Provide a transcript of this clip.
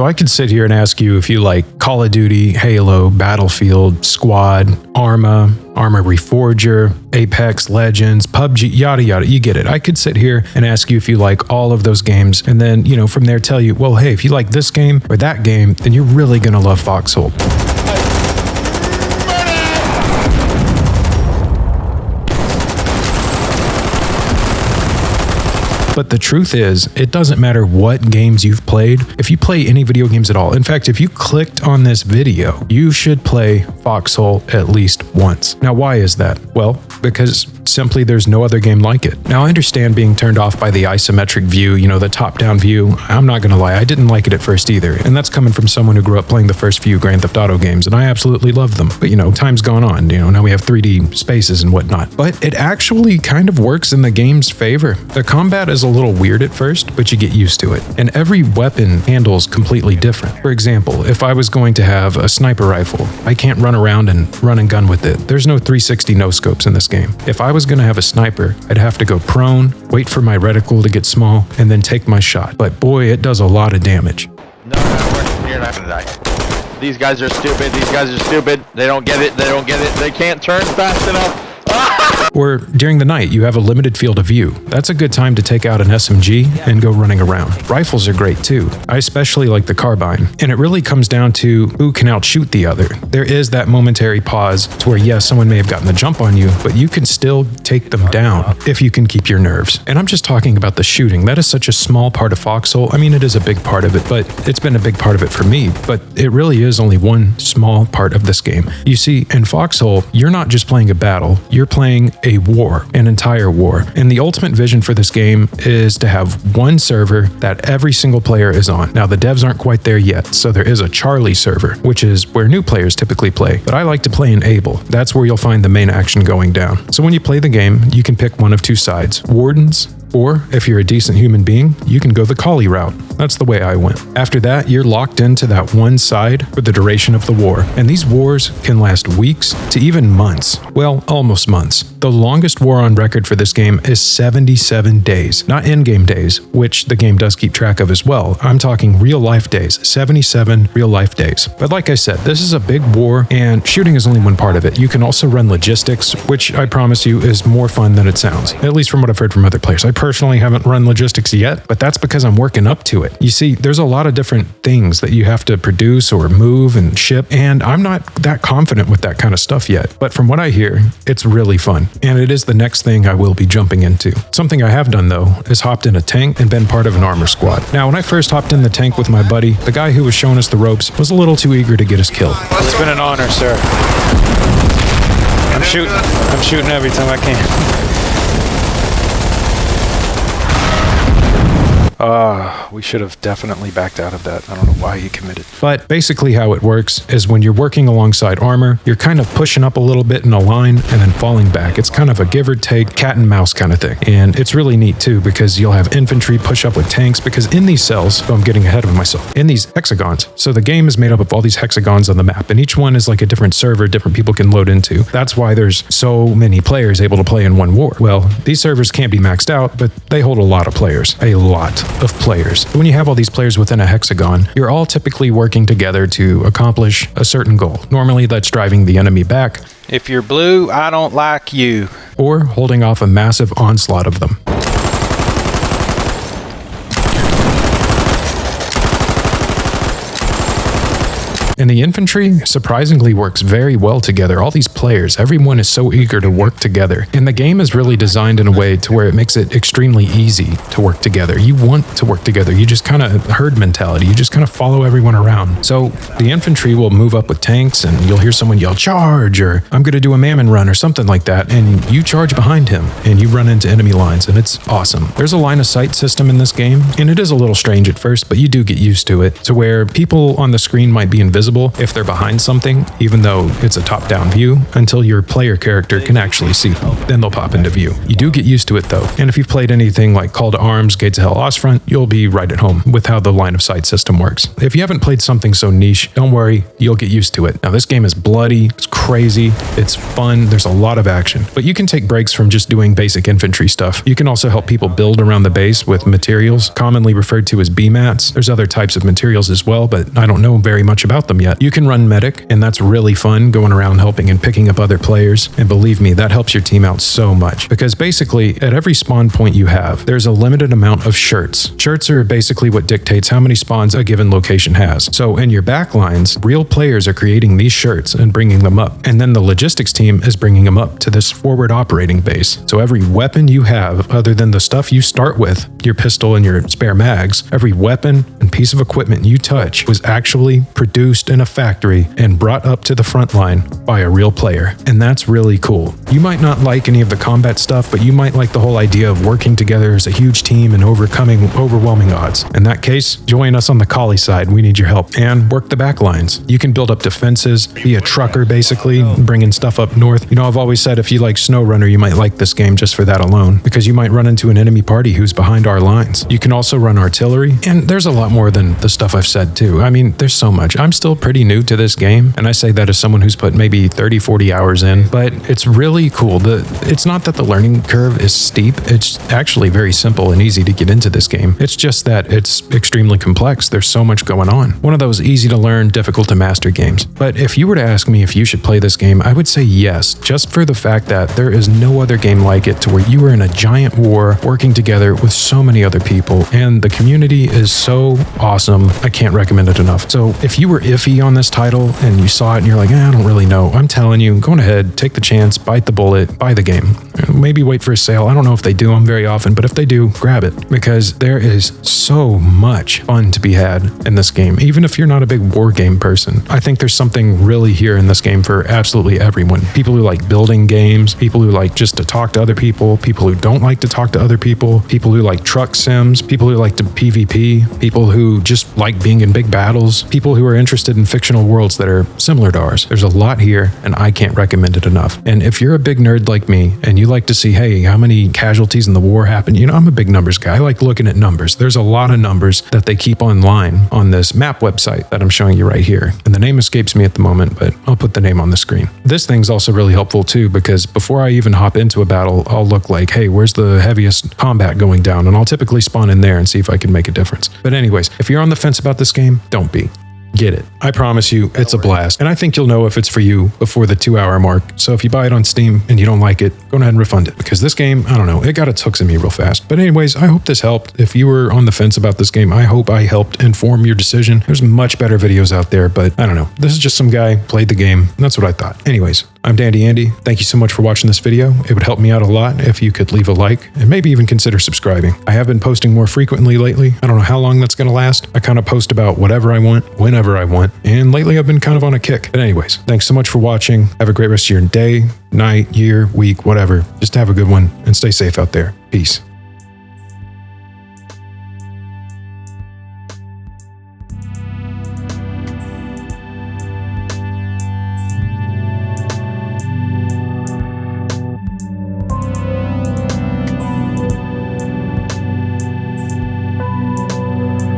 So I could sit here and ask you if you like Call of Duty, Halo, Battlefield, Squad, Arma, Arma Reforger, Apex Legends, PUBG, yada yada, you get it. I could sit here and ask you if you like all of those games, and then, you know, from there tell you, well, hey, if you like this game or that game, then you're really gonna love Foxhole. But the truth is, it doesn't matter what games you've played. If you play any video games at all, in fact, if you clicked on this video, you should play Foxhole at least once. Now, why is that? Well, because simply there's no other game like it. Now, I understand being turned off by the isometric view, you know, the top-down view. I'm not gonna lie, I didn't like it at first either. And that's coming from someone who grew up playing the first few Grand Theft Auto games, and I absolutely love them. But, you know, time's gone on, you know, now we have 3D spaces and whatnot. But it actually kind of works in the game's favor. The combat is a little weird at first, but you get used to it. And every weapon handles completely different. For example, if I was going to have a sniper rifle, I can't run around and run and gun with it. There's no 360 no scopes in this game. If I was going to have a sniper, I'd have to go prone, wait for my reticle to get small, and then take my shot. But boy, it does a lot of damage. No, you're not gonna die. These guys are stupid. These guys are stupid. They don't get it. They don't get it. They can't turn fast enough. Or during the night, you have a limited field of view. That's a good time to take out an SMG and go running around. Rifles are great too. I especially like the carbine. And it really comes down to who can outshoot the other. There is that momentary pause to where, yes, someone may have gotten the jump on you, but you can still take them down if you can keep your nerves. And I'm just talking about the shooting. That is such a small part of Foxhole. I mean, it is a big part of it, but it's been a big part of it for me. But it really is only one small part of this game. You see, in Foxhole, you're not just playing a battle, you're playing a war, an entire war. And the ultimate vision for this game is to have one server that every single player is on. Now, the devs aren't quite there yet, so there is a Charlie server, which is where new players typically play. But I like to play in Able. That's where you'll find the main action going down. So when you play the game, you can pick one of two sides, Wardens, or if you're a decent human being, you can go the Collie route. That's the way I went. After that, you're locked into that one side for the duration of the war. And these wars can last weeks to even months. Well, almost months. The longest war on record for this game is 77 days. Not in-game days, which the game does keep track of as well. I'm talking real-life days. 77 real-life days. But like I said, this is a big war, and shooting is only one part of it. You can also run logistics, which I promise you is more fun than it sounds. At least from what I've heard from other players. I personally haven't run logistics yet, but that's because I'm working up to it. You see, there's a lot of different things that you have to produce or move and ship, and I'm not that confident with that kind of stuff yet. But from what I hear, it's really fun, and it is the next thing I will be jumping into. Something I have done, though, is hopped in a tank and been part of an armor squad. Now, when I first hopped in the tank with my buddy, the guy who was showing us the ropes was a little too eager to get us killed. It's been an honor, sir. I'm shooting every time I can. We should have definitely backed out of that. I don't know why you committed. But basically how it works is when you're working alongside armor, you're kind of pushing up a little bit in a line and then falling back. It's kind of a give or take cat and mouse kind of thing. And it's really neat too, because you'll have infantry push up with tanks, because in these cells, I'm getting ahead of myself, in these hexagons. So the game is made up of all these hexagons on the map, and each one is like a different server different people can load into. That's why there's so many players able to play in one war. Well, these servers can't be maxed out, but they hold a lot of players. A lot of players. When you have all these players within a hexagon, you're all typically working together to accomplish a certain goal. Normally that's driving the enemy back. If you're blue, I don't like you. Or holding off a massive onslaught of them. And the infantry surprisingly works very well together. All these players, everyone is so eager to work together. And the game is really designed in a way to where it makes it extremely easy to work together. You want to work together. You just kind of herd mentality. You just kind of follow everyone around. So the infantry will move up with tanks, and you'll hear someone yell, "Charge," or "I'm going to do a mammon run," or something like that. And you charge behind him and you run into enemy lines, and it's awesome. There's a line of sight system in this game, and it is a little strange at first, but you do get used to it, to where people on the screen might be invisible, invisible if they're behind something, even though it's a top-down view, until your player character can actually see them. Then they'll pop into view. You do get used to it though, and if you've played anything like Call to Arms, Gates of Hell, Ostfront, you'll be right at home with how the line of sight system works. If you haven't played something so niche, don't worry, you'll get used to it. Now this game is bloody, it's crazy, it's fun, there's a lot of action, but you can take breaks from just doing basic infantry stuff. You can also help people build around the base with materials, commonly referred to as B-mats. There's other types of materials as well, but I don't know very much about them yet. You can run medic, and that's really fun, going around helping and picking up other players, and believe me, that helps your team out so much, because basically at every spawn point you have, there's a limited amount of shirts. Shirts are basically what dictates how many spawns a given location has. So in your backlines, real players are creating these shirts and bringing them up, and then the logistics team is bringing them up to this forward operating base. So every weapon you have, other than the stuff you start with, your pistol and your spare mags, every weapon and piece of equipment you touch was actually produced in a factory and brought up to the front line by a real player. And that's really cool. You might not like any of the combat stuff, but you might like the whole idea of working together as a huge team and overcoming overwhelming odds. In that case, join us on the collie side. We need your help. And work the back lines. You can build up defenses, be a trucker basically, bringing stuff up north. You know, I've always said if you like Snowrunner, you might like this game just for that alone, because you might run into an enemy party who's behind our lines. You can also run artillery, and there's a lot more than the stuff I've said too. I mean, there's so much. I'm still pretty new to this game, and I say that as someone who's put maybe 30, 40 hours in, but it's really cool. It's not that the learning curve is steep. It's actually very simple and easy to get into this game. It's just that it's extremely complex. There's so much going on. One of those easy to learn, difficult to master games. But if you were to ask me if you should play this game, I would say yes, just for the fact that there is no other game like it to where you are in a giant war working together with so many other people, and the community is so awesome. I can't recommend it enough. So if you were iffy on this title and you saw it and you're like, I don't really know, I'm telling you, go ahead, take the chance, bite the bullet, buy the game. Maybe wait for a sale. I don't know if they do them very often, but if they do, grab it, because there is so much fun to be had in this game. Even if you're not a big war game person, I think there's something really here in this game for absolutely everyone. People who like building games, people who like just to talk to other people who don't like to talk to other people who like truck sims, people who like to PvP, people who just like being in big battles, people who are interested in fictional worlds that are similar to ours. There's a lot here, and I can't recommend it enough. And if you're a big nerd like me and you like to see, hey, how many casualties in the war happened? You know, I'm a big numbers guy. I like looking at numbers. There's a lot of numbers that they keep online on this map website that I'm showing you right here. And the name escapes me at the moment, but I'll put the name on the screen. This thing's also really helpful too, because before I even hop into a battle, I'll look like, hey, where's the heaviest combat going down? And I'll typically spawn in there and see if I can make a difference. But anyways, if you're on the fence about this game, don't be. Get it. I promise you, it's a blast. And I think you'll know if it's for you before the 2-hour mark. So if you buy it on Steam and you don't like it, go ahead and refund it. Because this game, I don't know, it got its hooks in me real fast. But anyways, I hope this helped. If you were on the fence about this game, I hope I helped inform your decision. There's much better videos out there, but I don't know. This is just some guy played the game. That's what I thought. Anyways, I'm Dandy Andy. Thank you so much for watching this video. It would help me out a lot if you could leave a like and maybe even consider subscribing. I have been posting more frequently lately. I don't know how long that's going to last. I kind of post about whatever I want, whenever I want. And lately I've been kind of on a kick. But anyways, thanks so much for watching. Have a great rest of your day, night, year, week, whatever. Just have a good one and stay safe out there. Peace.